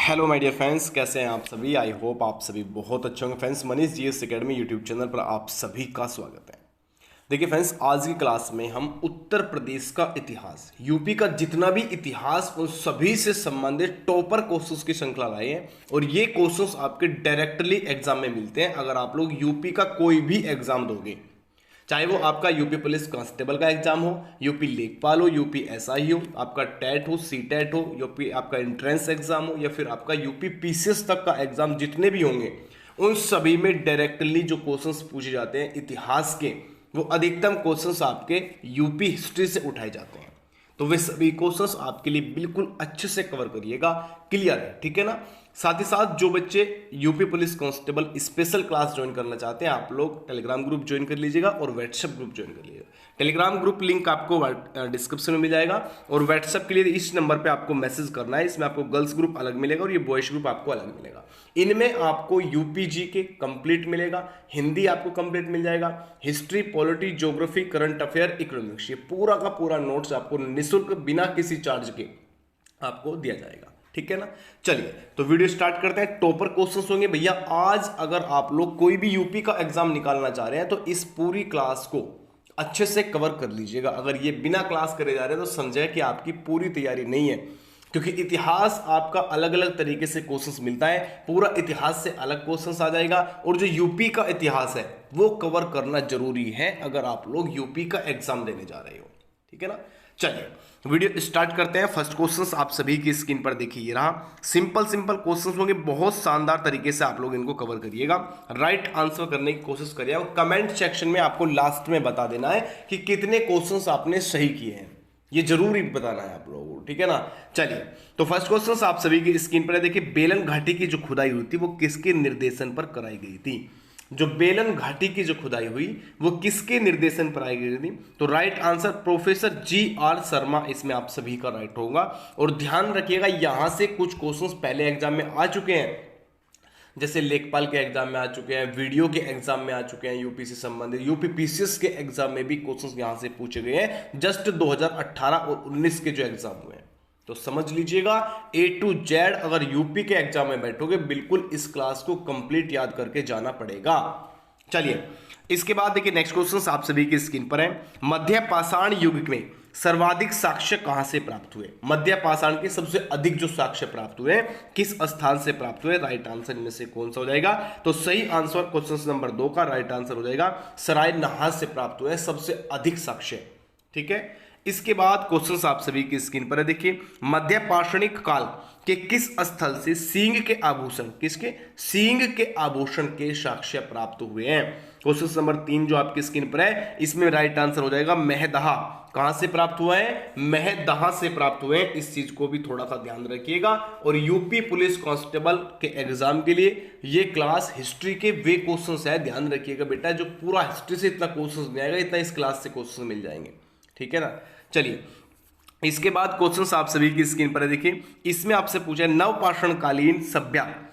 Hello my dear friends, कैसे हैं आप सभी। आई होप आप सभी बहुत अच्छे होंगे। Friends, Manish GS academy YouTube channel पर आप सभी का स्वागत है। देखिए फ्रेंड्स, आज की क्लास में हम उत्तर प्रदेश का इतिहास, यूपी का जितना भी इतिहास, उन सभी से संबंधित टॉपर क्वेश्चंस की श्रृंखला लाए हैं। और ये क्वेश्चंस आपके डायरेक्टली एग्जाम में मिलते हैं अगर आप लोग यूपी का कोई भी एग्जाम दोगे, चाहे वो आपका यूपी पुलिस कांस्टेबल का एग्जाम हो, यूपी लेखपाल हो, यूपी एसआई हो, आपका टेट हो, सी टेट हो, यूपी आपका एंट्रेंस एग्जाम हो, या फिर आपका यूपी पीसीएस तक का एग्जाम, जितने भी होंगे उन सभी में डायरेक्टली जो क्वेश्चंस पूछे जाते हैं इतिहास के, वो अधिकतम क्वेश्चंस आपके यूपी हिस्ट्री से उठाए जाते हैं। तो वे सभी क्वेश्चंस आपके लिए बिल्कुल अच्छे से कवर करिएगा, क्लियर है, ठीक है ना। साथ ही साथ जो बच्चे UP police constable special class join करना चाहते हैं, आप लोग टेलीग्राम ग्रुप ज्वाइन कर लीजिएगा और व्हाट्सएप ग्रुप ज्वाइन कर लीजिएगा। टेलीग्राम ग्रुप लिंक आपको डिस्क्रिप्शन में मिल जाएगा, और व्हाट्सएप के लिए इस नंबर पे आपको मैसेज करना है। इसमें आपको गर्ल्स ग्रुप अलग मिलेगा और ये बॉयज ग्रुप आपको अलग मिलेगा। इनमें आपको यूपीजी के कंप्लीट मिलेगा, हिंदी आपको कंप्लीट मिल जाएगा, history, polity, geography, current affair, economics, ये पूरा का पूरा नोट्स आपको निःशुल्क बिना किसी चार्ज के आपको दिया जाएगा, ठीक है ना। चलिए तो वीडियो स्टार्ट करते हैं। टॉपर क्वेश्चंस होंगे भैया आज। अगर आप लोग कोई भी यूपी का एग्जाम निकालना चाह रहे हैं तो इस पूरी क्लास को अच्छे से कवर कर लीजिएगा। अगर ये बिना क्लास करे जा रहे हैं तो समझे कि आपकी पूरी तैयारी नहीं है, क्योंकि इतिहास आपका अलग अलग तरीके से क्वेश्चंस मिलता है। पूरा इतिहास से अलग क्वेश्चंस आ जाएगा, और जो यूपी का इतिहास है वो कवर करना जरूरी है अगर आप लोग यूपी का एग्जाम देने जा रहे हो, ठीक है ना। चलिए वीडियो स्टार्ट करते हैं। फर्स्ट क्वेश्चंस आप सभी की स्क्रीन पर देखिए, ये रहा। सिंपल सिंपल क्वेश्चंस होंगे, बहुत शानदार तरीके से आप लोग इनको कवर करिएगा, राइट आंसर करने की कोशिश करिए, और कमेंट सेक्शन में आपको लास्ट में बता देना है कि कितने क्वेश्चंस आपने सही किए हैं, ये जरूरी बताना है आप लोगों को, ठीक है ना। चलिए तो फर्स्ट क्वेश्चन आप सभी की स्क्रीन पर देखिए, बेलन घाटी की जो खुदाई हुई थी वो किसके निर्देशन पर कराई गई थी। जो बेलन घाटी की जो खुदाई हुई वो किसके निर्देशन पर आई गई थी। तो right answer professor G.R.. Sharma, इसमें आप सभी का राइट होगा। और ध्यान रखिएगा, यहां से कुछ क्वेश्चंस पहले एग्जाम में आ चुके हैं, जैसे लेखपाल के एग्जाम में आ चुके हैं, वीडियो के एग्जाम में आ चुके हैं, यूपी से संबंधित यूपी पीसीएस के एग्जाम में भी क्वेश्चंस यहां से पूछे गए हैं, जस्ट 2018 और 19 के जो एग्जाम हुए हैं। तो समझ लीजिएगा, ए टू जेड अगर यूपी के एग्जाम में बैठोगे बिल्कुल इस क्लास को कंप्लीट याद करके जाना पड़ेगा। चलिए इसके बाद देखिए नेक्स्ट क्वेश्चन आप सभी की स्क्रीन पर है। मध्य पाषाण युग में सर्वाधिक साक्ष्य कहां से प्राप्त हुए। मध्य पाषाण के सबसे अधिक जो साक्ष्य प्राप्त हुए किस स्थान से प्राप्त हुए। राइट आंसर इनमें से कौन सा हो जाएगा। तो सही आंसर क्वेश्चन नंबर 2 का राइट आंसर हो जाएगा सराय नहास से प्राप्त हुए सबसे अधिक साक्ष्य, ठीक है। इसके बाद क्वेश्चंस आप सभी की स्क्रीन पर है, देखिए मध्य पाषाणिक काल के किस स्थल से सींग के आभूषण, किसके सींग के आभूषण के साक्ष्य प्राप्त हुए हैं। क्वेश्चन नंबर 3 जो आपकी स्क्रीन पर है, इसमें राइट आंसर हो जाएगा महदहा। कहां से प्राप्त हुआ है, महदहा से प्राप्त हुए हैं। इस चीज को भी थोड़ा सा ध्यान रखिएगा। और यूपी पुलिस कांस्टेबल के एग्जाम के लिए ये क्लास हिस्ट्री के वे क्वेश्चंस है, ध्यान रखिएगा बेटा, जो पूरा हिस्ट्री से इतना क्वेश्चंस नहीं आएगा, इतना इस क्लास से क्वेश्चन मिल जाएंगे, ठीक है ना। चलिए इसके बाद क्वेश्चंस आप सभी की स्क्रीन पर है, देखिए इसमें आपसे पूछा है नवपाषाणकालीन सभ्यता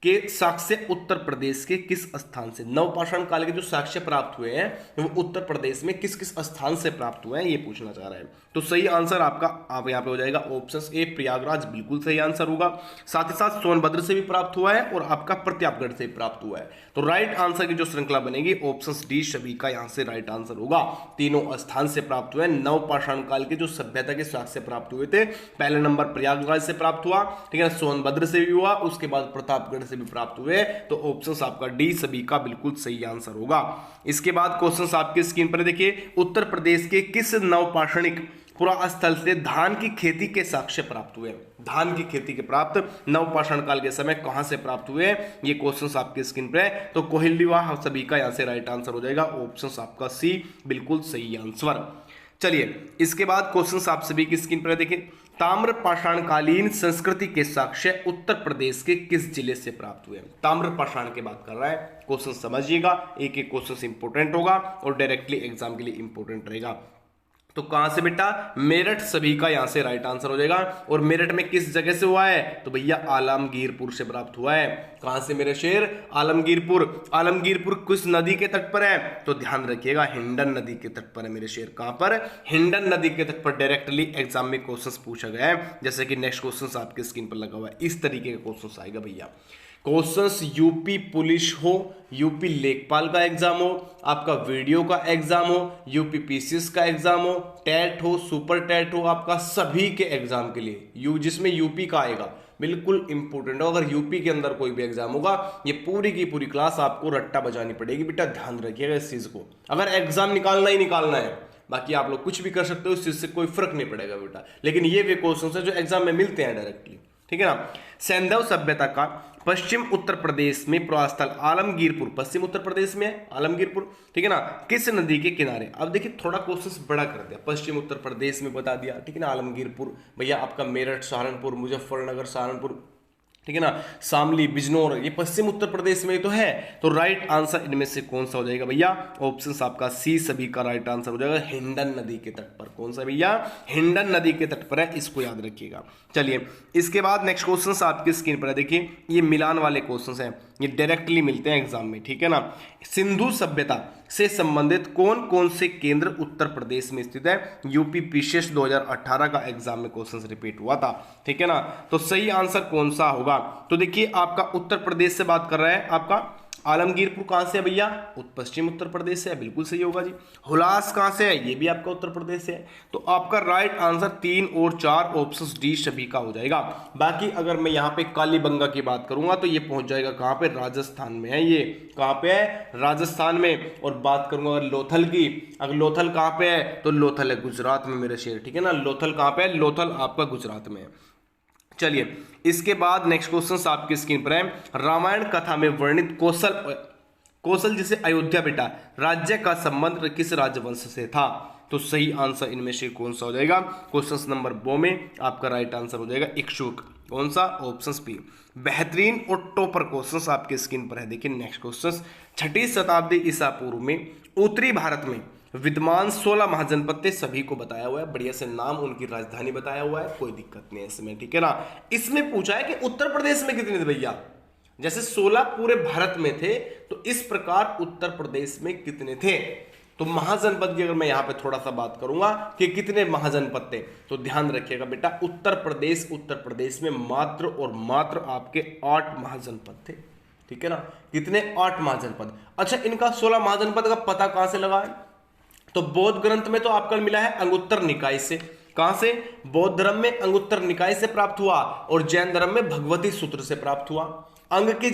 के साक्ष्य उत्तर प्रदेश के किस स्थान से। नवपाषाण काल के जो साक्ष्य प्राप्त हुए हैं वो उत्तर प्रदेश में किस किस स्थान से प्राप्त हुए हैं, ये पूछना चाह रहा है। तो सही आंसर आपका आप यहाँ पे हो जाएगा ऑप्शन ए प्रयागराज, बिल्कुल सही आंसर होगा। साथ ही साथ सोनभद्र से भी प्राप्त हुआ है और आपका प्रतापगढ़ से प्राप्त हुआ है। तो राइट आंसर की जो श्रृंखला बनेगी ऑप्शन डी सभी का यहाँ से राइट आंसर होगा। तीनों स्थान से प्राप्त हुए नवपाषाण काल के जो सभ्यता के साक्ष्य प्राप्त हुए थे। पहले नंबर प्रयागराज से प्राप्त हुआ, ठीक है, सोनभद्र से भी हुआ, उसके बाद प्रतापगढ़ से भी प्राप्त हुए। तो ऑप्शन आपका डी सभी का बिल्कुल सही आंसर होगा। इसके बाद क्वेश्चन आपकी स्क्रीन पर देखिए, उत्तर प्रदेश के किस नवपाषाणिक पुरा स्थल से धान की खेती के साक्ष्य प्राप्त हुए। धान की खेती के प्राप्त नवपाषाण काल के समय कहां से प्राप्त हुए, ये क्वेश्चंस आपकी स्क्रीन पर है। तो कोहिलीवाह सभी का यहां से राइट आंसर हो जाएगा ऑप्शन आपका सी, बिल्कुल सही आंसर। चलिए इसके बाद क्वेश्चंस आप सभी की स्क्रीन पर देखिए, ताम्र पाषाणकालीन संस्कृति के साक्ष्य उत्तर प्रदेश के किस जिले से प्राप्त हुए। ताम्र पाषाण की बात कर रहा है, क्वेश्चन समझिएगा, एक एक क्वेश्चन इंपोर्टेंट होगा और डायरेक्टली एग्जाम के लिए इंपोर्टेंट रहेगा। तो कहां से बेटा, मेरठ सभी का यहां से राइट आंसर हो जाएगा। और मेरठ में किस जगह से हुआ है, तो भैया आलमगीरपुर से प्राप्त हुआ है। कहां से मेरे शेर, आलमगीरपुर। आलमगीरपुर किस नदी के तट पर है, तो ध्यान रखिएगा हिंडन नदी के तट पर है मेरे शेर। कहां पर, हिंडन नदी के तट पर। डायरेक्टली एग्जाम में क्वेश्चंस पूछा गया है, जैसे कि नेक्स्ट क्वेश्चन आपके स्क्रीन पर लगा हुआ है, इस तरीके का क्वेश्चन आएगा भैया। क्वेश्चंस यूपी पुलिस हो, यूपी लेखपाल का एग्जाम हो, आपका वीडियो का एग्जाम हो, यूपी पीसीएस का एग्जाम हो, टेट हो, सुपर टेट हो, आपका सभी के एग्जाम के लिए जिसमें यूपी का आएगा बिल्कुल इंपॉर्टेंट हो। अगर यूपी के अंदर कोई भी एग्जाम होगा, ये पूरी की पूरी क्लास आपको रट्टा बजानी पड़ेगी बेटा, ध्यान रखिएगा इस चीज को। अगर एग्जाम निकालना ही निकालना है, बाकी आप लोग कुछ भी कर सकते हो, इस चीज से कोई फर्क नहीं पड़ेगा बेटा। लेकिन ये वे क्वेश्चन है जो एग्जाम में मिलते हैं डायरेक्टली, ठीक है ना। सैंधव सभ्यता का पश्चिम उत्तर प्रदेश में प्रवास स्थल आलमगीरपुर, पश्चिम उत्तर प्रदेश में है आलमगीरपुर, ठीक है ना, किस नदी के किनारे। अब देखिए थोड़ा क्वेश्चन बड़ा कर दिया, पश्चिम उत्तर प्रदेश में बता दिया, ठीक है ना। आलमगीरपुर भैया आपका मेरठ, सहारनपुर, मुजफ्फरनगर, सहारनपुर, ठीक है ना, शामली, बिजनौर, ये पश्चिम उत्तर प्रदेश में तो है। तो राइट आंसर इनमें से कौन सा हो जाएगा भैया, ऑप्शन आपका सी सभी का राइट आंसर हो जाएगा, हिंडन नदी के तट पर। कौन सा भैया, हिंडन नदी के तट पर है, इसको याद रखिएगा। चलिए इसके बाद नेक्स्ट क्वेश्चन आपकी स्क्रीन पर है, देखिए ये मिलान वाले क्वेश्चन हैं, ये डायरेक्टली मिलते हैं एग्जाम में, ठीक है ना। सिंधु सभ्यता से संबंधित कौन कौन से केंद्र उत्तर प्रदेश में स्थित है, यूपी पीसीएस 2018 का एग्जाम में क्वेश्चन रिपीट हुआ था, ठीक है ना। तो सही आंसर कौन सा होगा, तो देखिए आपका उत्तर प्रदेश से बात कर रहा है, आपका आलमगीरपुर कहां से है भैया, पश्चिम उत्तर प्रदेश से है, बिल्कुल सही होगा जी। हुलास कहां से है, ये भी आपका उत्तर प्रदेश से है। तो आपका राइट आंसर 3 और 4 ऑप्शंस डी सभी का हो जाएगा। बाकी अगर मैं यहां पे कालीबंगा की बात करूंगा तो ये पहुंच जाएगा कहां पे, राजस्थान में है, ये कहां पे है, राजस्थान में। और बात करूंगा अगर लोथल की, अगर लोथल कहां पे है, तो लोथल है गुजरात में मेरे शेर, ठीक है ना। लोथल कहां पे है, लोथल आपका गुजरात में है। चलिए इसके बाद नेक्स्ट क्वेश्चन आपकी स्क्रीन पर है, रामायण कथा में वर्णित कौशल, कौशल जिसे अयोध्या बेटा राज्य का संबंध किस राजवंश से था। तो सही आंसर इनमें से कौन सा हो जाएगा, क्वेश्चन नंबर 2 में आपका राइट आंसर हो जाएगा इक्ष्वाकु। कौन सा, ऑप्शन बी। बेहतरीन और टॉपर क्वेश्चन आपके स्क्रीन पर है, देखिए नेक्स्ट क्वेश्चन। 6वीं शताब्दी ईसा पूर्व में उत्तरी भारत में विद्यमान 16 महाजनपद थे, सभी को बताया हुआ है, बढ़िया से नाम, उनकी राजधानी बताया हुआ है, कोई दिक्कत नहीं है इसमें, ठीक है ना। इसमें पूछा है कि उत्तर प्रदेश में कितने थे भैया, जैसे 16 पूरे भारत में थे, तो इस प्रकार उत्तर प्रदेश में कितने थे। तो महाजनपद की अगर मैं यहां पे थोड़ा सा बात करूंगा कि कितने महाजनपद थे, तो ध्यान रखिएगा बेटा उत्तर प्रदेश में मात्र और मात्र आपके 8 महाजनपद थे, ठीक है ना। कितने, 8 महाजनपद। अच्छा इनका 16 महाजनपद का पता कहां से लगा है, तो बौद्ध ग्रंथ में तो आपका मिला है अंगुत्तर निकाय से। कहां से, बौद्ध धर्म में अंगुत्तर निकाय से प्राप्त हुआ, और जैन धर्म में भगवती सूत्र से प्राप्त हुआ। अंग की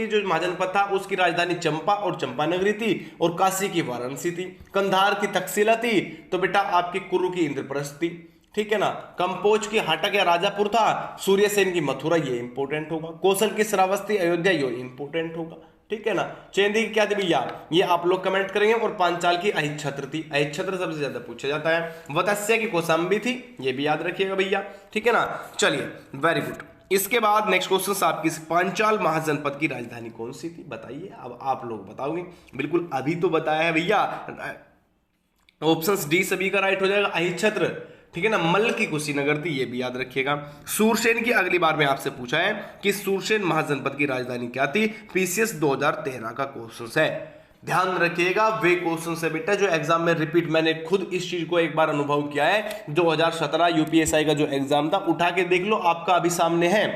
जो महाजनपद था उसकी राजधानी चंपा और चंपा नगरी थी, और काशी की वाराणसी थी। कंधार की तक्षशिला थी, तो बेटा आपकी कुरु की इंद्रप्रस्थ थी, ठीक है ना। कंपोज की हाटक या राजापुर था, सूर्यसेन की मथुरा, ये इंपोर्टेंट होगा। कौशल की श्रावस्ती अयोध्या, ये इंपोर्टेंट होगा, ठीक है ना। चेंदी की क्या थी भैया, ये आप लोग कमेंट करेंगे। और पांचाल की अहिच्छत्र थी, अहिच्छत्र सबसे ज्यादा पूछा जाता है। वत्स्य की कौशाम्बी थी, ये भी याद रखिएगा भैया, ठीक है ना। चलिए वेरी गुड। इसके बाद नेक्स्ट क्वेश्चन आपकी, पांचाल महाजनपद की राजधानी कौन सी थी, बताइए। अब आप लोग बताओगे, बिल्कुल अभी तो बताया है भैया, ऑप्शंस डी सभी का राइट हो जाएगा, अहिच्छत्र, ठीक है ना। मल्ल की कुशीनगर थी, ये भी याद रखिएगा। सूरसेन की अगली बार में आपसे पूछा है कि सूरसेन महाजनपद की राजधानी क्या थी, पीसीएस 2013 का क्वेश्चन है, ध्यान रखिएगा। वे क्वेश्चन है बेटा जो एग्जाम में रिपीट, मैंने खुद इस चीज को एक बार अनुभव किया है। 2017 यूपीएसआई का जो एग्जाम था, उठा के देख लो, आपका अभी सामने है,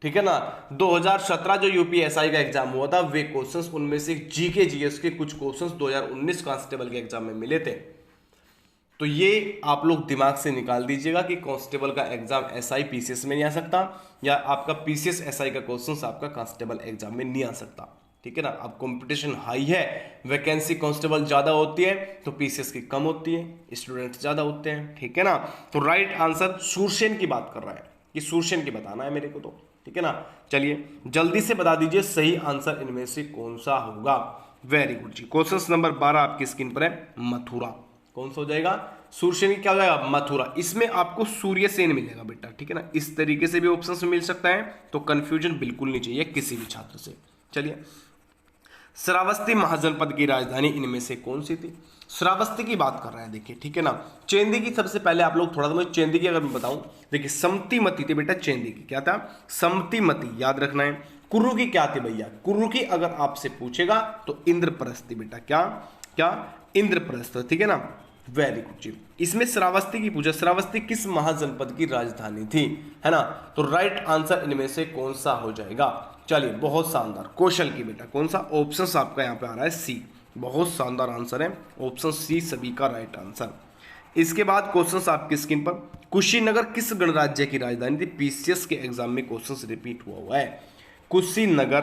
ठीक है ना। 2017 जो यूपीएसआई का एग्जाम हुआ था, वे क्वेश्चंस उनमें से जीके जीएस के कुछ क्वेश्चंस 2019 कांस्टेबल के एग्जाम में मिले थे। तो ये आप लोग दिमाग से निकाल दीजिएगा कि कांस्टेबल का एग्जाम एसआई पीसीएस में नहीं आ सकता, या आपका पीसीएस एसआई का क्वेश्चंस आपका कांस्टेबल एग्जाम में नहीं आ सकता, ठीक है ना। अब कंपटीशन हाई है, वैकेंसी कांस्टेबल ज्यादा होती है तो पीसीएस की कम होती है, स्टूडेंट ज्यादा होते हैं, ठीक है ना। तो राइट आंसर सूरसेन की बात कर रहा है, कि सूरसेन की बताना है मेरे को, तो ठीक है ना। चलिए जल्दी से बता दीजिए सही आंसर इनमें से कौन सा होगा। वेरी गुड जी। क्वेश्चन नंबर 12 आपकी स्क्रीन पर है, मथुरा। कौन सा हो जाएगा, सूरसेन क्या हो जाएगा, मथुरा। इसमें आपको सूर्यसेन मिलेगा बेटा, ठीक है ना। इस तरीके से भी ऑप्शन मिल सकता है, तो कंफ्यूजन बिल्कुल नहीं चाहिए किसी भी छात्र से। चलिए श्रावस्ती महाजनपद की राजधानी इनमें से कौन सी थी? श्रावस्ती की बात कर रहे हैं, देखिए ठीक है ना। चेंदी की सबसे पहले आप लोग थोड़ा सा मुझे चेंदी की अगर मैं बताऊं, देखिए समतीमती थी बेटा, चेंदी की क्या था? समतीमती, याद रखना है। कुर्रू की क्या थी भैया? कुर्रू की अगर आपसे पूछेगा तो इंद्रप्रस्थ थी बेटा, क्या क्या? इंद्रप्रस्थ, ठीक है ना। वेरी गुड जी। इसमें श्रावस्ती की पूछा, श्रावस्ती किस महाजनपद की राजधानी थी, है ना? तो राइट आंसर इनमें से कौन सा हो जाएगा? चलिए बहुत शानदार, कौशल की बेटा कौन सा? ऑप्शन आपका यहाँ पे आ रहा है सी, बहुत शानदार आंसर है, ऑप्शन सी सभी का राइट आंसर। इसके बाद क्वेश्चन आपकी स्क्रीन पर, कुशीनगर किस गणराज्य की राजधानी थी? पीसीएस के एग्जाम में क्वेश्चन रिपीट हुआ है। कुशीनगर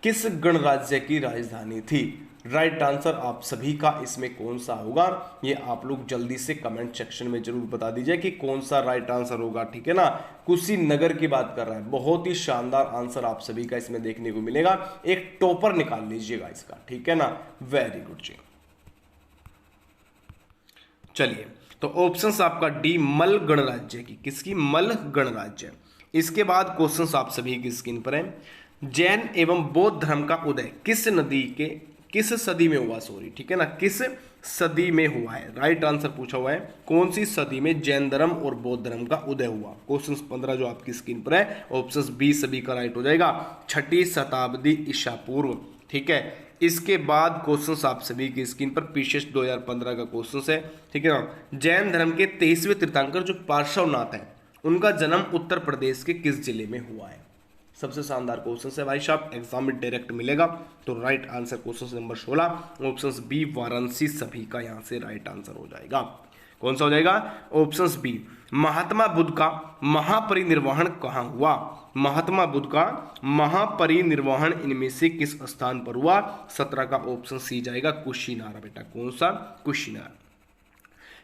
किस गणराज्य की राजधानी थी? राइट आंसर आप सभी का इसमें कौन सा होगा, ये आप लोग जल्दी से कमेंट सेक्शन में जरूर बता दीजिए कि कौन सा राइट आंसर होगा, ठीक है ना। कुशीनगर की बात कर रहा है, बहुत ही शानदार आंसर आप सभी का इसमें देखने को मिलेगा। एक टॉपर निकाल लीजिएगा इसका, ठीक है ना। वेरी गुड जी। चलिए तो ऑप्शंस आपका डी, मल गणराज्य की, किसकी? मल गणराज्य। इसके बाद क्वेश्चंस आप सभी की स्क्रीन पर है, जैन एवं बौद्ध धर्म का उदय किस सदी में हुआ? सॉरी, ठीक है ना, किस सदी में हुआ है? राइट आंसर पूछा हुआ है, कौन सी सदी में जैन धर्म और बौद्ध धर्म का उदय हुआ? क्वेश्चन 15 जो आपकी स्क्रीन पर है, ऑप्शन बी सभी का राइट हो जाएगा, 6ठी शताब्दी ईसा पूर्व, ठीक है। इसके बाद क्वेश्चंस आप सभी की स्क्रीन पर पीसीएस 2015 का क्वेश्चन है, ठीक है ना। जैन धर्म के 23वें तीर्थंकर जो पार्श्वनाथ हैं, उनका जन्म उत्तर प्रदेश के किस जिले में हुआ है? सबसे शानदार क्वेश्चन है भाई साहब, एग्जाम में डायरेक्ट मिलेगा। तो right answer question number 16, option B Varanasi सभी का यहाँ से राइट आंसर हो जाएगा। कौन सा हो जाएगा? Option B. महात्मा बुद्ध का महापरिनिर्वाण कहाँ हुआ? महात्मा बुद्ध का महापरिनिर्वाण इनमें से किस स्थान पर हुआ? 17 का ऑप्शन सी जाएगा, कुशीनारा बेटा, कौन सा? कुशीनारा।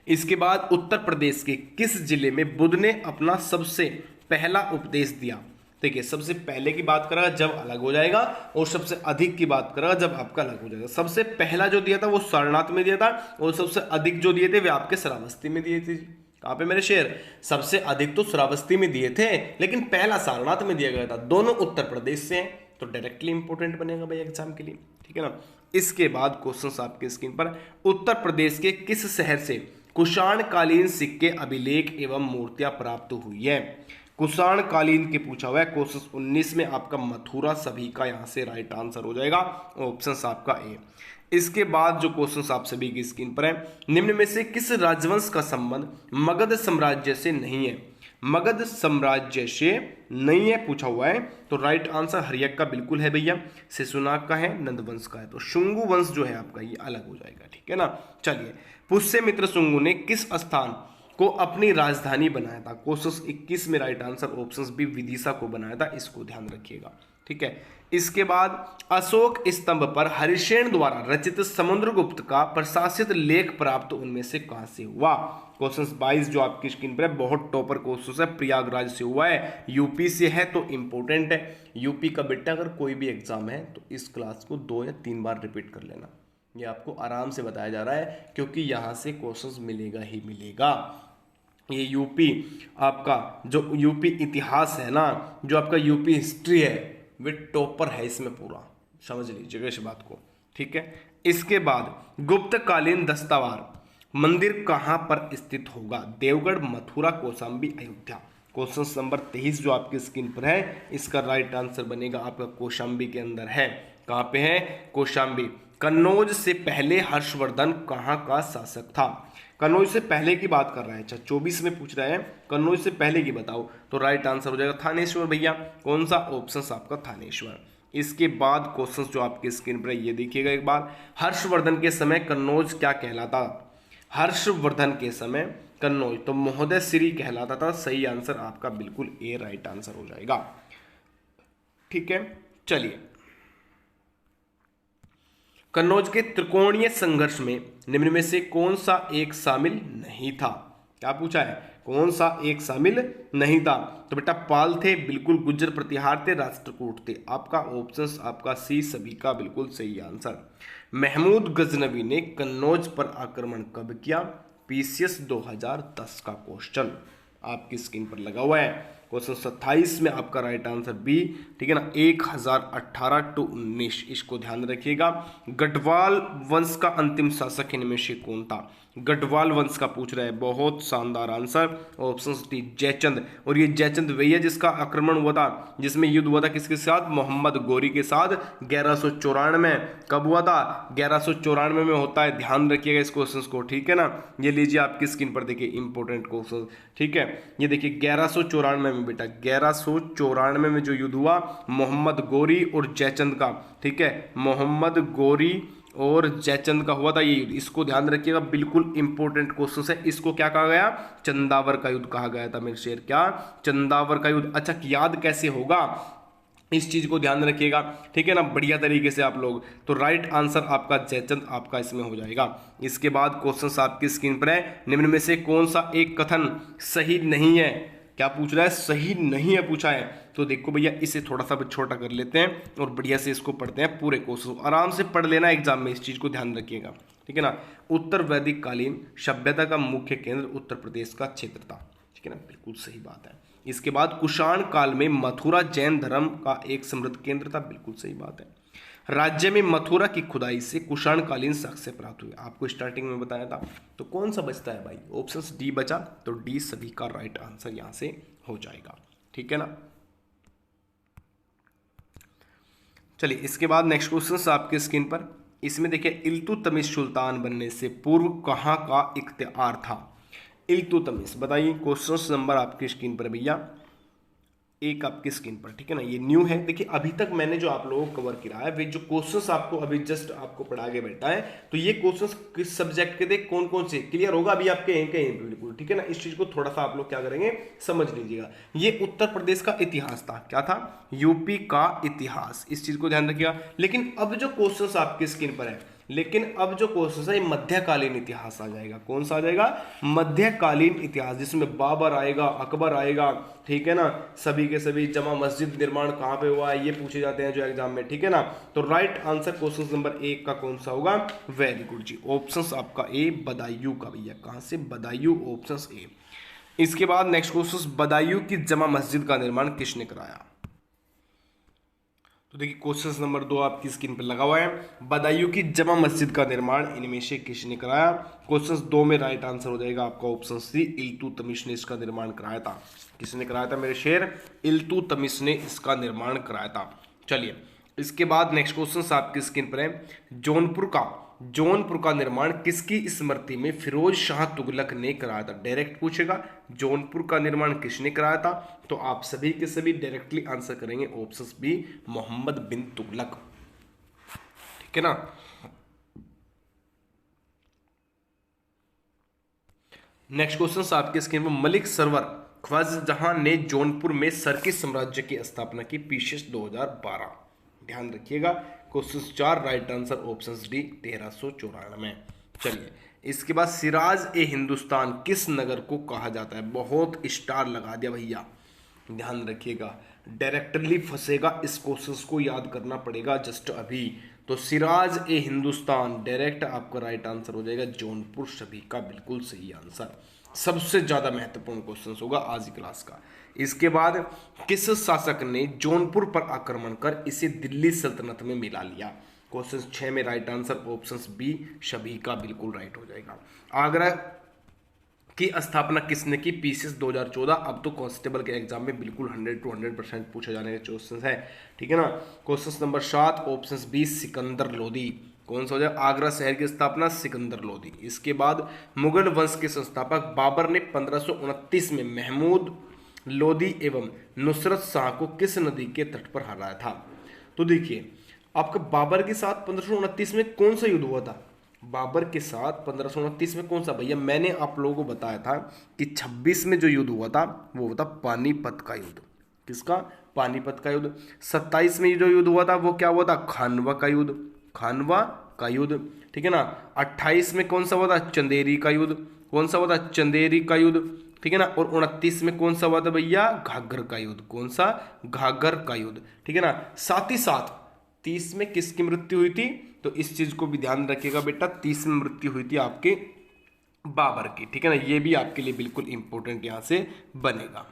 इसके बाद उत्तर प्रदेश के किस जिले में बुद्ध ने अपना सबसे पहला उपदेश दिया? देखिए सबसे पहले की बात करेगा जब अलग हो जाएगा, और सबसे अधिक की बात करेगा जब आपका अलग हो जाएगा। सबसे पहला जो दिया था वो सारनाथ में दिया था, और सबसे अधिक जो दिए थे वे आपके श्रावस्ती में दिए थे। कहाँ पे मेरे शेर? सबसे अधिक तो श्रावस्ती में दिए थे, लेकिन पहला सारनाथ में दिया गया था। दोनों उत्तर प्रदेश से हैं, तो डायरेक्टली इंपोर्टेंट बनेगा भाई एग्जाम के लिए, ठीक है ना। इसके बाद क्वेश्चन आपके स्क्रीन पर, उत्तर प्रदेश के किस शहर से कुषाण कालीन सिक्के, अभिलेख एवं मूर्तियां प्राप्त हुई है? कुषाण कालीन के पूछा हुआ है, क्वेश्चन 19 में आपका मथुरा सभी का यहाँ से राइट आंसर हो जाएगा, ऑप्शन आपका ए। इसके बाद जो क्वेश्चन आप सभी की स्क्रीन पर है, निम्न में से किस राजवंश का संबंध मगध साम्राज्य से नहीं है? मगध साम्राज्य से नहीं है पूछा हुआ है, तो राइट आंसर हरियक का बिल्कुल है भैया, शिशुनाग का है, नंदवंश का है, तो शुंगु वंश जो है आपका ये अलग हो जाएगा, ठीक है ना। चलिए, पुष्यमित्र शुंगु ने किस स्थान को अपनी राजधानी बनाया था? क्वेश्चन 21 में right answer option B Vidisha को बनाया था, इसको ध्यान रखिएगा, ठीक है। इसके बाद अशोक स्तंभ पर हरिसेन द्वारा रचित समुद्रगुप्त का प्रशासित लेख प्राप्त उनमें से कहां से हुआ? क्वेश्चन 22 जो आपकी स्क्रीन पर है, बहुत टॉपर क्वेश्चन है, प्रयागराज से हुआ है, यूपी से है तो इंपॉर्टेंट है। यूपी का बेटा अगर कोई भी एग्जाम है तो इस क्लास को 2 या 3 बार रिपीट कर लेना, ये आपको आराम से बताया जा रहा है, क्योंकि यहाँ से क्वेश्चंस मिलेगा ही मिलेगा। ये यूपी आपका जो यूपी इतिहास है ना, जो आपका यूपी हिस्ट्री है, वे टॉपर है इसमें पूरा, समझ लीजिएगा इस बात को, ठीक है। इसके बाद गुप्तकालीन दस्तावार मंदिर कहाँ पर स्थित होगा? देवगढ़, मथुरा, कौशाम्बी, अयोध्या। क्वेश्चन नंबर 23 जो आपकी स्क्रीन पर है, इसका राइट आंसर बनेगा आपका कौशाम्बी के अंदर है। कहाँ पे है? कौशाम्बी। कन्नौज से पहले हर्षवर्धन कहाँ का शासक था? कन्नौज से पहले की बात कर रहे हैं, अच्छा 24 में पूछ रहे हैं, कन्नौज से पहले की बताओ, तो राइट आंसर हो जाएगा थानेश्वर भैया, कौन सा? ऑप्शन आपका थानेश्वर। इसके बाद क्वेश्चन जो आपके स्क्रीन पर ये देखिएगा एक बार, हर्षवर्धन के समय कन्नौज क्या कहलाता? हर्षवर्धन के समय कन्नौज तो महोदय श्री कहलाता था, सही आंसर आपका बिल्कुल ए राइट आंसर हो जाएगा, ठीक है। चलिए, कन्नौज के त्रिकोणीय संघर्ष में निम्न में से कौन सा एक शामिल नहीं था? क्या पूछा है? कौन सा एक शामिल नहीं था? तो बेटा पाल थे, बिल्कुल, गुज्जर प्रतिहार थे, राष्ट्रकूट थे। आपका ऑप्शन आपका सी सभी का बिल्कुल सही आंसर। महमूद गजनवी ने कन्नौज पर आक्रमण कब किया? पीसीएस 2010 का क्वेश्चन आपकी स्क्रीन पर लगा हुआ है। क्वेश्चन 27 में आपका राइट आंसर बी, ठीक है ना, 1018 to 19, इसको ध्यान रखिएगा। गढ़वाल वंश का अंतिम शासक इनमें से कौन था? गढ़वाल वंश का पूछ रहा है, बहुत शानदार आंसर, ऑप्शन डी जयचंद। और ये जयचंद वही है जिसका आक्रमण हुआ था, जिसमें युद्ध हुआ था किसके साथ? मोहम्मद गौरी के साथ 1194 में। कब हुआ था? 1194 में होता है, ध्यान रखिएगा इस क्वेश्चन को, ठीक है ना। ये लीजिए आपकी स्क्रीन पर देखिए, इंपॉर्टेंट क्वेश्चन, ठीक है। ये देखिए 1194 में बेटा, 1194 में जो युद्ध हुआ मोहम्मद गौरी और जयचंद का, ठीक है, मोहम्मद गौरी और जयचंद का हुआ था ये युद्ध, इसको ध्यान रखिएगा, बिल्कुल इंपॉर्टेंट क्वेश्चन है। इसको क्या कहा गया? चंदावर का युद्ध कहा गया था मेरे शेर, क्या? चंदावर का युद्ध। अच्छा, याद कैसे होगा इस चीज को ध्यान रखिएगा, ठीक है ना, बढ़िया तरीके से आप लोग। तो राइट आंसर आपका जयचंद आपका इसमें हो जाएगा। इसके बाद क्वेश्चन आपकी स्क्रीन पर है, निम्न में से कौन सा एक कथन सही नहीं है? क्या पूछ रहा है? सही नहीं है पूछा है। तो देखो भैया, इसे थोड़ा सा छोटा कर लेते हैं और बढ़िया से इसको पढ़ते हैं, पूरे क्वेश्चन आराम से पढ़ लेना एग्जाम में, इस चीज को ध्यान रखिएगा, ठीक है ना। उत्तर वैदिक कालीन सभ्यता का मुख्य केंद्र उत्तर प्रदेश का क्षेत्र था, ठीक है ना, बिल्कुल सही बात है। इसके बाद कुषाण काल में मथुरा जैन धर्म का एक समृद्ध केंद्र था, बिल्कुल सही बात है। राज्य में मथुरा की खुदाई से कुषाण कालीन साक्ष्य प्राप्त हुए, आपको स्टार्टिंग में बताया था। तो कौन सा बचता है भाई? ऑप्शन डी बचा, तो डी सभी का राइट आंसर यहां से हो जाएगा, ठीक है ना। चलिए इसके बाद नेक्स्ट क्वेश्चन आपके स्क्रीन पर, इसमें देखिए इल्तुतमिश सुल्तान बनने से पूर्व कहाँ का इख्तियार था? इल्तुतमिश बताइए, क्वेश्चन नंबर आपकी स्क्रीन पर भैया, एक आपकी स्क्रीन पर, ठीक है ना। ये न्यू है, देखिए अभी तक मैंने जो आप लोगों को कवर किया है, वे जो क्वेश्चंस आपको अभी जस्ट आपको पढ़ा के बैठा है, तो ये क्वेश्चंस किस सब्जेक्ट के थे, कौन कौन से, क्लियर होगा अभी आपके यहीं कहीं बिल्कुल, ठीक है ना। इस चीज को थोड़ा सा आप लोग क्या करेंगे, समझ लीजिएगा। ये उत्तर प्रदेश का इतिहास था, क्या था? यूपी का इतिहास, इस चीज को ध्यान रखिएगा। लेकिन अब जो क्वेश्चन आपकी स्क्रीन पर है, लेकिन अब जो क्वेश्चन है, मध्यकालीन इतिहास आ जाएगा। कौन सा आ जाएगा? मध्यकालीन इतिहास, जिसमें बाबर आएगा, अकबर आएगा, ठीक है ना, सभी के सभी जमा मस्जिद निर्माण कहां पे हुआ है, ये पूछे जाते हैं जो एग्जाम में, ठीक है ना। तो राइट आंसर क्वेश्चन नंबर 1 का कौन सा होगा? वेरी गुड जी, ऑप्शन आपका ए बदायूं का भैया, कहां से? Badaun, option A. इसके बाद नेक्स्ट क्वेश्चन, बदायूं की जमा मस्जिद का निर्माण किसने कराया? तो देखिए क्वेश्चन नंबर 2 आपकी स्क्रीन पर लगा हुआ है, बदायूं की जमा मस्जिद का निर्माण इनमें से किसने कराया? क्वेश्चन 2 में राइट आंसर हो जाएगा आपका ऑप्शन सी, इल्तुतमिश ने इसका निर्माण कराया था। किसने कराया था मेरे शेर? इल्तुतमिश ने इसका निर्माण कराया था। चलिए इसके बाद नेक्स्ट क्वेश्चन आपकी स्क्रीन पर है, जौनपुर का निर्माण किसकी स्मृति में फिरोज शाह तुगलक ने कराया था? डायरेक्ट पूछेगा, जौनपुर का निर्माण किसने कराया था? तो आप सभी के सभी डायरेक्टली आंसर करेंगे ऑप्शन बी, मोहम्मद बिन तुगलक, ठीक है ना। नेक्स्ट क्वेश्चन आपके स्क्रीन पर, मलिक सरवर ख्वाजहां ने जौनपुर में सरकी साम्राज्य की स्थापना की, पीसीएस 2012, ध्यान रखिएगा। Question 4 right answer option D 1394। चलिए इसके बाद, सिराज ए हिंदुस्तान किस नगर को कहा जाता है? बहुत स्टार लगा दिया भैया, ध्यान रखिएगा, डायरेक्टली फंसेगा, इस क्वेश्चन को याद करना पड़ेगा जस्ट अभी। तो सिराज ए हिंदुस्तान डायरेक्ट आपका राइट आंसर हो जाएगा जौनपुर, सभी का बिल्कुल सही आंसर, सबसे ज्यादा महत्वपूर्ण क्वेश्चन होगा आज की क्लास का। इसके बाद, किस शासक ने जौनपुर पर आक्रमण कर इसे दिल्ली सल्तनत में मिला लिया? क्वेश्चन 6 में राइट आंसर ऑप्शन बी, सभी का बिल्कुल राइट हो जाएगा। आगरा की स्थापना किसने की? पीसीएस 2014। अब तो कांस्टेबल के एग्जाम में बिल्कुल 100 to 100% पूछे जाने के क्वेश्चन है, ठीक है ना। Question number 7 option B, Sikandar Lodi, कौन सा हो जाए? आगरा शहर की स्थापना सिकंदर लोदी। इसके बाद, मुगल वंश के संस्थापक बाबर ने 1529 में महमूद लोदी एवं नुसरत शाह को किस नदी के तट पर हराया था? तो देखिए आपका बाबर के साथ 1529 में कौन सा युद्ध हुआ था? बाबर के साथ 1529 में कौन सा भैया? मैंने आप लोगों को बताया था कि 26 में जो युद्ध हुआ था वो हुआ था पानीपत का युद्ध। किसका? पानीपत का युद्ध। 27 में जो युद्ध हुआ था वो क्या हुआ था? खानवा का युद्ध, खानवा का युद्ध, ठीक है ना। 28 में कौन सा हुआ था? चंदेरी का युद्ध, कौन सा हुआ था? चंदेरी का युद्ध, ठीक है ना। और 29 में कौन सा हुआ था भैया? घाघर का युद्ध, कौन सा? घाघर का युद्ध, ठीक है ना। साथ ही साथ 30 में किसकी मृत्यु हुई थी? तो इस चीज को भी ध्यान रखिएगा बेटा, 30 में मृत्यु हुई थी आपके बाबर की, ठीक है ना। ये भी आपके लिए बिल्कुल इंपॉर्टेंट यहां से बनेगा।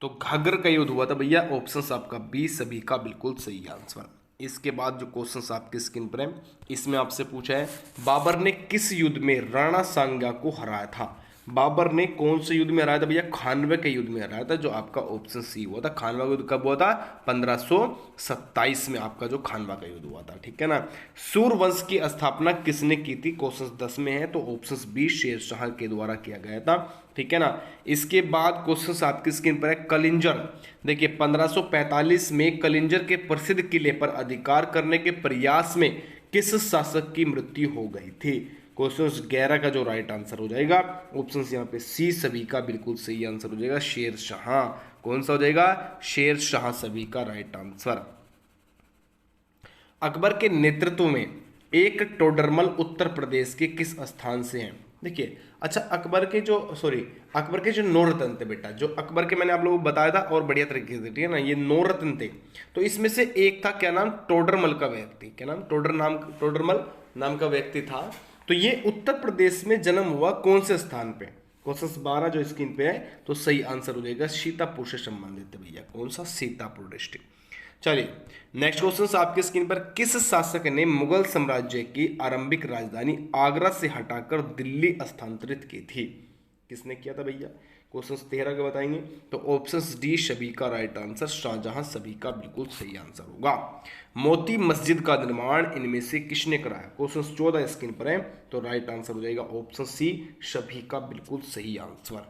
तो घाघर का युद्ध हुआ था भैया, ऑप्शन आपका बी सभी का बिल्कुल सही आंसर। इसके बाद जो क्वेश्चन आपकी स्क्रीन पर है, इसमें आपसे पूछा है बाबर ने किस युद्ध में राणा सांगा को हराया था। बाबर ने कौन से युद्ध में हराया था भैया, खानवे के युद्ध में हराया था, जो आपका ऑप्शन सी हुआ था। खानवा का युद्ध कब हुआ था, 1527 में आपका जो खानवा का युद्ध हुआ था, ठीक है ना। सूर्यवंश की स्थापना किसने की थी, क्वेश्चन 10 में है, तो ऑप्शन बी शेर शाह के द्वारा किया गया था, ठीक है ना। इसके बाद क्वेश्चन आपकी स्क्रीन पर है कलिंजर। देखिए 1545 में कलिंजर के प्रसिद्ध किले पर अधिकार करने के प्रयास में किस शासक की मृत्यु हो गई थी। क्वेश्चन 11 का जो राइट आंसर हो जाएगा, ऑप्शन यहाँ पे सी सभी का बिल्कुल सही आंसर हो जाएगा, शेर शाह। कौन सा हो जाएगा, शेर शाह सभी का राइट आंसर। अकबर के नेतृत्व में एक टोडरमल उत्तर प्रदेश के किस स्थान से है। देखिए अच्छा, अकबर के जो 9 रत्न थे बेटा, जो अकबर के मैंने आप लोगों को बताया था और बढ़िया तरीके से, ठीक है ना, ये 9 रत्न थे। तो इसमें से एक था क्या नाम, टोडरमल का व्यक्ति, क्या नाम, टोडरमल नाम का व्यक्ति था। तो ये उत्तर प्रदेश में जन्म हुआ कौन से स्थान पे, क्वेश्चन 12 जो स्क्रीन पे है, तो सही आंसर हो जाएगा सीतापुर से संबंधित है भैया, कौन सा, सीतापुर डिस्ट्रिक्ट। चलिए नेक्स्ट क्वेश्चन आपके स्क्रीन पर, किस शासक ने मुगल साम्राज्य की आरंभिक राजधानी आगरा से हटाकर दिल्ली स्थानांतरित की थी। किसने किया था भैया, क्वेश्चन 13 के बताएंगे, तो ऑप्शन डी सभी का राइट आंसर, शाहजहां सभी का बिल्कुल सही आंसर होगा। मोती मस्जिद का निर्माण इनमें से किसने कराया, क्वेश्चन 14 स्क्रीन पर है, तो राइट आंसर हो जाएगा ऑप्शन सी सभी का बिल्कुल सही आंसर।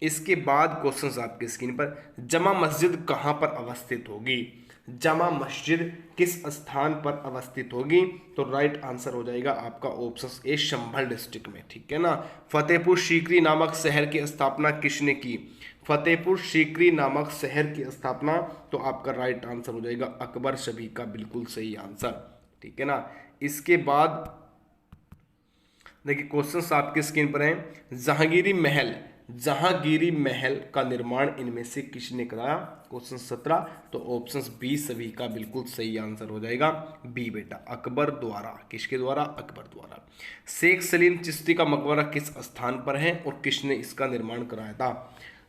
इसके बाद क्वेश्चन आपके स्क्रीन पर, जमा मस्जिद कहां पर अवस्थित होगी, जमा मस्जिद किस स्थान पर अवस्थित होगी, तो राइट आंसर हो जाएगा आपका ऑप्शन ए संभल डिस्ट्रिक्ट में, ठीक है ना। फतेहपुर सीकरी नामक शहर की स्थापना किसने की, फतेहपुर सीकरी नामक शहर की स्थापना, तो आपका राइट आंसर हो जाएगा अकबर सभी का बिल्कुल सही आंसर, ठीक है ना। इसके बाद देखिए क्वेश्चन आपके स्क्रीन पर है, जहांगीरी महल का निर्माण इनमें से किसने कराया, क्वेश्चन 17, तो ऑप्शन बी सभी का बिल्कुल सही आंसर हो जाएगा, बी बेटा, अकबर द्वारा। किसके द्वारा, अकबर द्वारा। शेख सलीम चिश्ती का मकबरा किस स्थान पर है और किसने इसका निर्माण कराया था,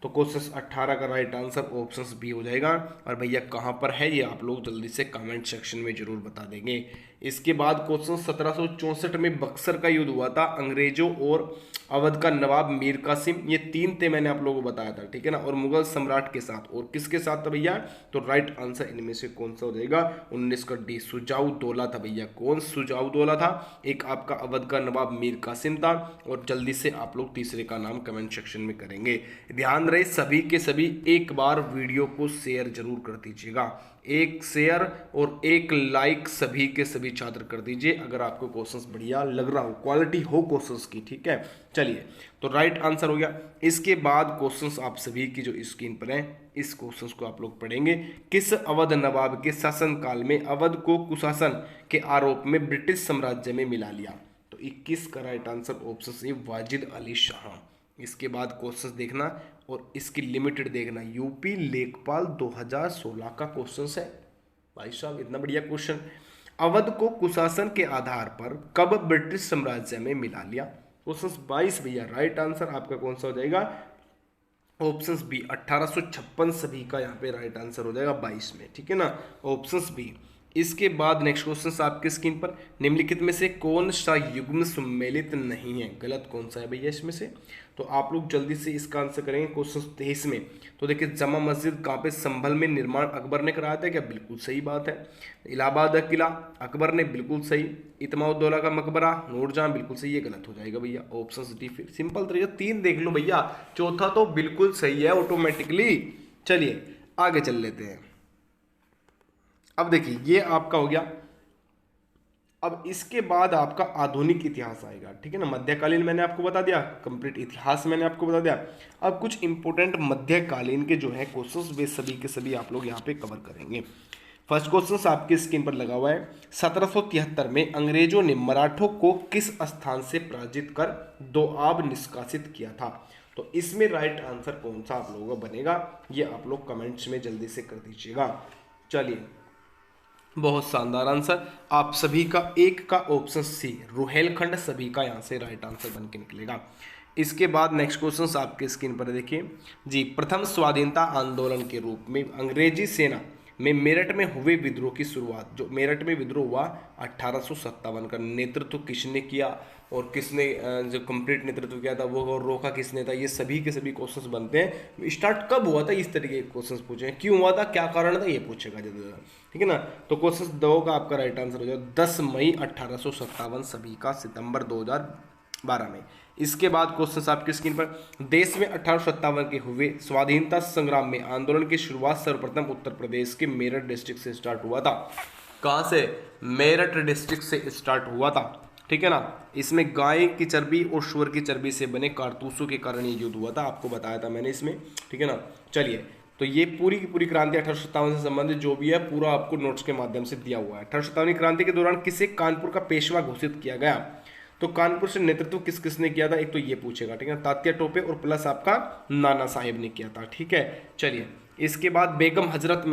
तो क्वेश्चन 18 का राइट आंसर ऑप्शन बी हो जाएगा। और भैया कहाँ पर है ये आप लोग जल्दी से कमेंट सेक्शन में जरूर बता देंगे। इसके बाद क्वेश्चन 1764 में बक्सर का युद्ध हुआ था, अंग्रेजों और अवध का नवाब मीर कासिम, ये 3 थे, मैंने आप लोगों को बताया था, ठीक है ना, और मुगल सम्राट के साथ, और किसके साथ था भैया, तो राइट आंसर इनमें से कौन सा हो जाएगा, 19 का डी, सुजाऊ दौला था भैया। कौन सुजाऊ दौला था, एक आपका अवध का नवाब मीर कासिम था, और जल्दी से आप लोग तीसरे का नाम कमेंट सेक्शन में करेंगे। ध्यान रहे सभी के सभी एक बार वीडियो को शेयर जरूर कर दीजिएगा, एक शेयर और एक लाइक सभी के सभी छात्र कर दीजिए अगर आपको क्वेश्चंस बढ़िया लग रहा हो, क्वालिटी हो क्वेश्चंस की, ठीक है। चलिए तो राइट आंसर हो गया। इसके बाद क्वेश्चंस आप सभी की जो स्क्रीन पर हैं, इस क्वेश्चंस को आप लोग पढ़ेंगे। किस अवध नवाब के शासनकाल में अवध को कुशासन के आरोप में ब्रिटिश साम्राज्य में मिला लिया, तो 21 का right answer option C Wajid Ali Shah. इसके बाद क्वेश्चंस देखना और इसकी लिमिटेड देखना, यूपी लेखपाल 2016 का क्वेश्चन है भाई साहब, इतना बढ़िया क्वेश्चन। अवध को कुशासन के आधार पर कब ब्रिटिश साम्राज्य में मिला लिया, क्वेश्चन 22 भैया, राइट आंसर आपका कौन सा हो जाएगा, ऑप्शन बी 1856 सभी का यहाँ पे राइट आंसर हो जाएगा 22 में, ठीक है ना, ऑप्शन बी। इसके बाद नेक्स्ट क्वेश्चन आपके स्क्रीन पर, निम्नलिखित में से कौन सा युग्म सम्मिलित नहीं है, गलत कौन सा है भैया इसमें से, तो आप लोग जल्दी से इसका आंसर करेंगे क्वेश्चन 23 में। तो देखिए जमा मस्जिद कहाँ पे, संभल में निर्माण अकबर ने कराया था क्या, बिल्कुल सही बात है। इलाहाबाद का किला अकबर ने, बिल्कुल सही। इत्माउद्दौला का मकबरा नूरजहां, बिल्कुल सही, ये गलत हो जाएगा भैया, ऑप्शन डी। फिर सिंपल तरीका 3 देख लो भैया, चौथा तो बिल्कुल सही है ऑटोमेटिकली। चलिए आगे चल लेते हैं। अब देखिए ये आपका हो गया। अब इसके बाद आपका आधुनिक इतिहास आएगा, ठीक है ना, मध्यकालीन मैंने आपको बता दिया, कंप्लीट इतिहास मैंने आपको बता दिया। अब कुछ इंपॉर्टेंट मध्यकालीन के जो है क्वेश्चंस वे सभी के सभी आप लोग यहाँ पे कवर करेंगे। फर्स्ट क्वेश्चन आपके स्क्रीन पर लगा हुआ है, 1773 में अंग्रेजों ने मराठों को किस स्थान से पराजित कर दोआब निष्कासित किया था, तो इसमें राइट आंसर कौन सा आप लोगों का बनेगा, ये आप लोग कमेंट्स में जल्दी से कर दीजिएगा। चलिए बहुत शानदार आंसर आप सभी का, एक का ऑप्शन सी रुहेलखंड सभी का यहाँ से राइट आंसर बन के निकलेगा। इसके बाद नेक्स्ट क्वेश्चन आपके स्क्रीन पर देखिए जी। प्रथम स्वाधीनता आंदोलन के रूप में अंग्रेजी सेना में मेरठ में हुए विद्रोह की शुरुआत, जो मेरठ में विद्रोह हुआ 1857 का, नेतृत्व किसने किया और किसने जो कंप्लीट नेतृत्व किया था वो, और रोका किसने था, ये सभी के सभी क्वेश्चंस बनते हैं। स्टार्ट कब हुआ था, इस तरीके के क्वेश्चंस पूछे, क्यों हुआ था, क्या कारण था, ये पूछेगा ज़्यादा, ठीक है ना। तो क्वेश्चन दो का आपका राइट आंसर हो जाएगा 10 मई 1857 सभी का, सितंबर 2012 में। इसके बाद क्वेश्चन आपकी स्क्रीन पर, देश में 1857 के हुए स्वाधीनता संग्राम में आंदोलन की शुरुआत सर्वप्रथम उत्तर प्रदेश के मेरठ डिस्ट्रिक्ट से स्टार्ट हुआ था। कहाँ से, मेरठ डिस्ट्रिक्ट से स्टार्ट हुआ था, ठीक है ना। इसमें गाय की चर्बी और शुअर की चर्बी से बने कारतूसों के कारण ये युद्ध हुआ था, आपको बताया था मैंने इसमें, ठीक है ना। चलिए, तो ये पूरी की पूरी क्रांति 1857 से संबंधित जो भी है पूरा आपको नोट्स के माध्यम से दिया हुआ है। 1857 क्रांति के दौरान किसे कानपुर का पेशवा घोषित किया गया, तो कानपुर से नेतृत्व किस किसने किया था, एक तो ये पूछेगा, ठीक है, तात्या टोपे और प्लस आपका नाना साहेब ने किया था, ठीक है। चलिए, इसके बाद बेगम हजरत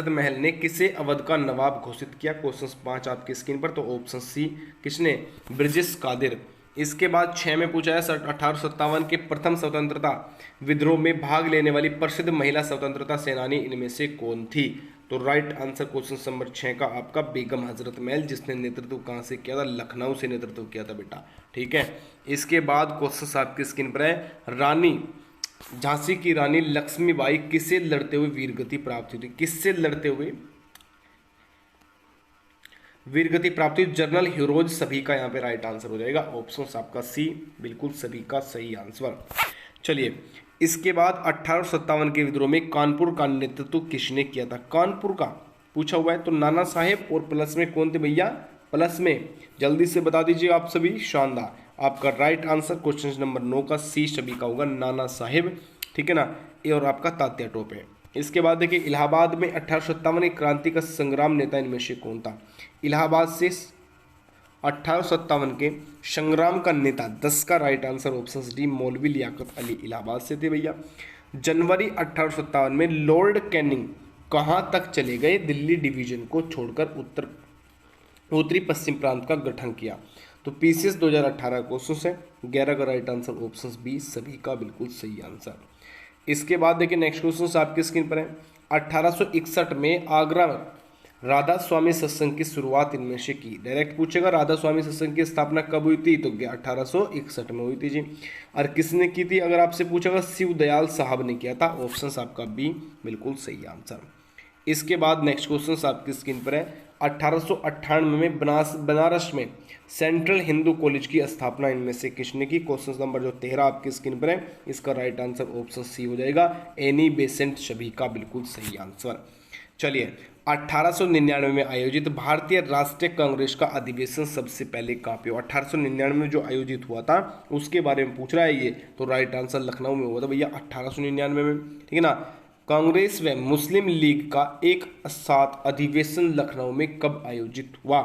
महल ने किसे अवध का नवाब घोषित किया, क्वेश्चन 5 आपकी स्क्रीन पर, तो ऑप्शन सी किसने, ब्रिजेश कादिर। इसके बाद 6 में पूछा है 1857 के प्रथम स्वतंत्रता विद्रोह में भाग लेने वाली प्रसिद्ध महिला स्वतंत्रता सेनानी इनमें से कौन थी, तो राइट आंसर क्वेश्चन नंबर 6 का आपका बेगम हजरत महल, जिसने नेतृत्व कहाँ से किया था, लखनऊ से नेतृत्व किया था बेटा, ठीक है। इसके बाद क्वेश्चन आपकी स्क्रीन पर है, रानी झांसी की रानी लक्ष्मीबाई किससे लड़ते हुए वीरगति प्राप्त हुई थी, किससे लड़ते हुए वीरगति प्राप्त हुई, जनरल हीरोज, सभी का यहाँ पे राइट आंसर हो जाएगा, ऑप्शन आपका सी बिल्कुल सभी का सही आंसर। चलिए, इसके बाद 1857 के विद्रोह में कानपुर का नेतृत्व किसने किया था, कानपुर का पूछा हुआ है, तो नाना साहेब, और प्लस में कौन थे भैया, प्लस में जल्दी से बता दीजिए आप सभी, शानदार, आपका राइट आंसर क्वेश्चन नंबर 9 का सी सभी का होगा, नाना साहेब, ठीक है ना, ये और आपका तात्या टोपे। इसके बाद देखिए, इलाहाबाद में 1857 की क्रांति का संग्राम नेता इनमें से कौन था, इलाहाबाद से 1857 के संग्राम का नेता 10 का राइट आंसर ऑप्शन डी मौलवी लियाकत अली इलाहाबाद से थे भैया। जनवरी 1857 में लॉर्ड कैनिंग कहां तक चले गए, दिल्ली डिवीजन को छोड़कर उत्तरी पश्चिम प्रांत का गठन किया, तो पीसीएस 2018 क्वेश्चन है, 11 का राइट आंसर ऑप्शन बी सभी का बिल्कुल सही आंसर। इसके बाद देखिए, नेक्स्ट क्वेश्चन आपकी स्क्रीन पर है, 1861 में आगरा राधा स्वामी सत्संग की शुरुआत इनमें से की, डायरेक्ट पूछेगा, राधा स्वामी सत्संग की स्थापना कब हुई थी, तो 1861 में हुई थी जी। और किसने की थी, अगर आपसे पूछेगा, शिव दयाल साहब ने किया था, ऑप्शन आपका बी बिल्कुल सही आंसर। इसके बाद नेक्स्ट क्वेश्चन आपकी स्क्रीन पर है, 1898 में बनारस में सेंट्रल हिंदू कॉलेज की स्थापना इनमें से किसने की, क्वेश्चन नंबर जो 13 आपकी स्क्रीन पर है, इसका राइट आंसर ऑप्शन सी हो जाएगा, एनी बेसेंट, सभी का बिल्कुल सही आंसर। चलिए, 1899 में आयोजित भारतीय राष्ट्रीय कांग्रेस का अधिवेशन सबसे पहले कहाँ पे हुआ, 1899 में जो आयोजित हुआ था उसके बारे में पूछ रहा है ये, तो राइट आंसर लखनऊ में हुआ था भैया 1899 में, ठीक है ना। कांग्रेस व मुस्लिम लीग का एक साथ अधिवेशन लखनऊ में कब आयोजित हुआ,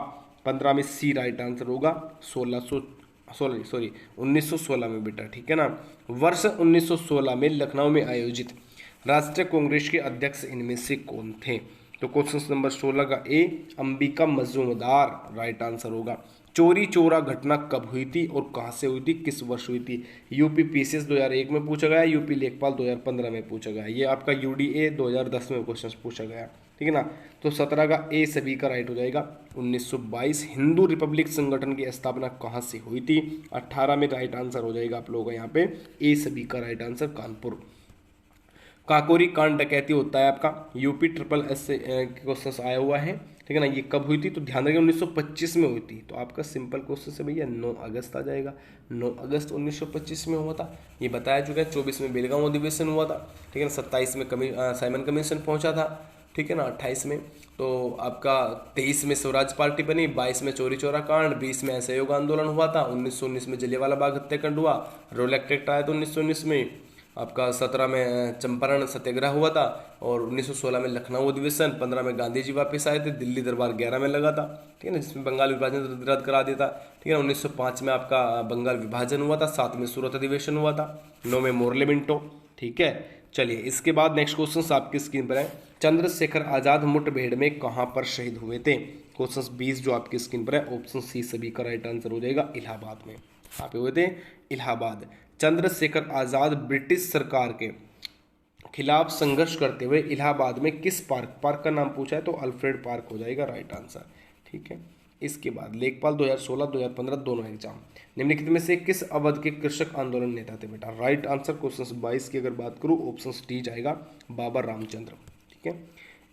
15 में सी राइट आंसर होगा, 1916 में बेटा, ठीक है ना। वर्ष 1916 में लखनऊ में आयोजित राष्ट्रीय कांग्रेस के अध्यक्ष इनमें से कौन थे, तो क्वेश्चन नंबर 16 का ए अंबिका मजूमदार राइट आंसर होगा। चोरी चोरा घटना कब हुई थी और कहां से हुई थी, किस वर्ष हुई थी, यूपी पीसीएस 2001 में पूछा गया, यूपी लेखपाल 2015 में पूछा गया, ये आपका यूडीए 2010 में क्वेश्चन पूछा गया, ठीक है ना। तो 17 का ए सभी का राइट हो जाएगा। 1922 हिंदू रिपब्लिक संगठन की स्थापना कहाँ से हुई थी, 18 में राइट आंसर हो जाएगा आप लोगों का यहाँ पे ए सभी का राइट आंसर कानपुर। काकोरी कांड डकैती होता है आपका यूपी ट्रिपल एस से क्वेश्चन आया हुआ है, ठीक है ना। ये कब हुई थी, तो ध्यान रखिए 1925 में हुई थी, तो आपका सिंपल क्वेश्चन से भैया 9 अगस्त आ जाएगा, 9 अगस्त 1925 में हुआ था, ये बताया चुका है। 24 में बेलगांव अधिवेशन हुआ था, ठीक है ना। 27 में साइमन कमीशन पहुंचा था, ठीक है ना। 28 में तो आपका 23 में स्वराज पार्टी बनी, 22 में चोरी चोरा कांड, 20 में असहयोग आंदोलन हुआ था, 1919 में जलियांवाला बाग हत्याकांड हुआ, रोलैक्ट एक्ट आया था 1919 में, आपका 17 में चंपारण सत्याग्रह हुआ था, और 1916 में लखनऊ अधिवेशन, 15 में गांधी जी वापस आए थे, दिल्ली दरबार 11 में लगा था, ठीक है ना, जिसमें बंगाल विभाजन रद्द करा दिया था, ठीक है ना। 1905 में आपका बंगाल विभाजन हुआ था, 7 में सूरत अधिवेशन हुआ था, 9 में मोर्ले मिंटो, ठीक है। चलिए, इसके बाद नेक्स्ट क्वेश्चन आपकी स्क्रीन पर है, चंद्रशेखर आजाद मुठभेड़ में कहाँ पर शहीद हुए थे, क्वेश्चन 20 जो आपकी स्क्रीन पर है, ऑप्शन सी सभी का राइट आंसर हो जाएगा, इलाहाबाद में। यहाँ पे हुए थे इलाहाबाद। चंद्रशेखर आजाद ब्रिटिश सरकार के खिलाफ संघर्ष करते हुए इलाहाबाद में किस पार्क का नाम पूछा है, तो अल्फ्रेड पार्क हो जाएगा राइट आंसर। ठीक है, इसके बाद लेखपाल 2016 2015 दोनों एग्जाम, निम्नलिखित में से किस अवध के कृषक आंदोलन नेता थे बेटा, राइट आंसर क्वेश्चन 22 की अगर बात करूँ ऑप्शन डी जाएगा, बाबा रामचंद्र। ठीक है,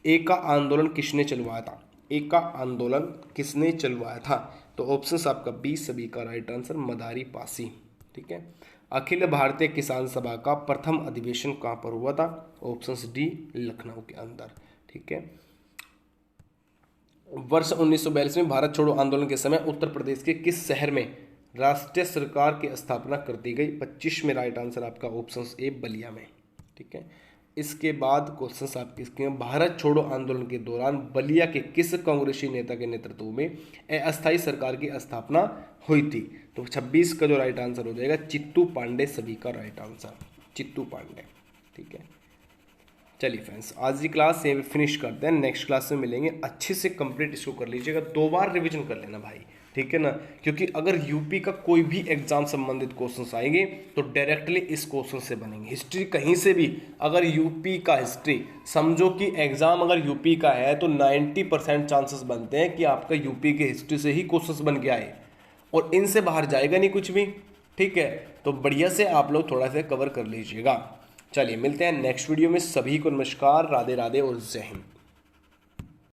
एका आंदोलन किसने चलवाया था, एका आंदोलन किसने चलवाया था, तो ऑप्शन आपका बी सभी का राइट आंसर, मदारी पासी। ठीक है, अखिल भारतीय किसान सभा का प्रथम अधिवेशन कहाँ पर हुआ था, ऑप्शन डी लखनऊ के अंदर। ठीक है, वर्ष 1942 में भारत छोड़ो आंदोलन के समय उत्तर प्रदेश के किस शहर में राष्ट्रीय सरकार की स्थापना कर दी गई, 25 में राइट आंसर आपका ऑप्शन ए बलिया में। ठीक है, इसके बाद क्वेश्चन आपके इसके भारत छोड़ो आंदोलन के दौरान बलिया के किस कांग्रेसी नेता के नेतृत्व में अस्थायी सरकार की स्थापना हुई थी, तो 26 का जो राइट आंसर हो जाएगा चित्तू पांडे सभी का राइट आंसर, चित्तू पांडे। ठीक है, चलिए फ्रेंड्स आज की क्लास यहीं फिनिश करते हैं, नेक्स्ट क्लास में मिलेंगे। अच्छे से कंप्लीट इसको कर लीजिएगा, 2 बार रिवीजन कर लेना भाई, ठीक है ना, क्योंकि अगर यूपी का कोई भी एग्जाम संबंधित क्वेश्चंस आएंगे तो डायरेक्टली इस क्वेश्चन से बनेंगे। हिस्ट्री कहीं से भी अगर यूपी का हिस्ट्री समझो कि एग्जाम अगर यूपी का है तो 90% चांसेस बनते हैं कि आपका यूपी के हिस्ट्री से ही क्वेश्चंस बन के आए, और इनसे बाहर जाएगा नहीं कुछ भी। ठीक है, तो बढ़िया से आप लोग थोड़ा सा कवर कर लीजिएगा। चलिए मिलते हैं नेक्स्ट वीडियो में, सभी को नमस्कार, राधे राधे और जय हिंद।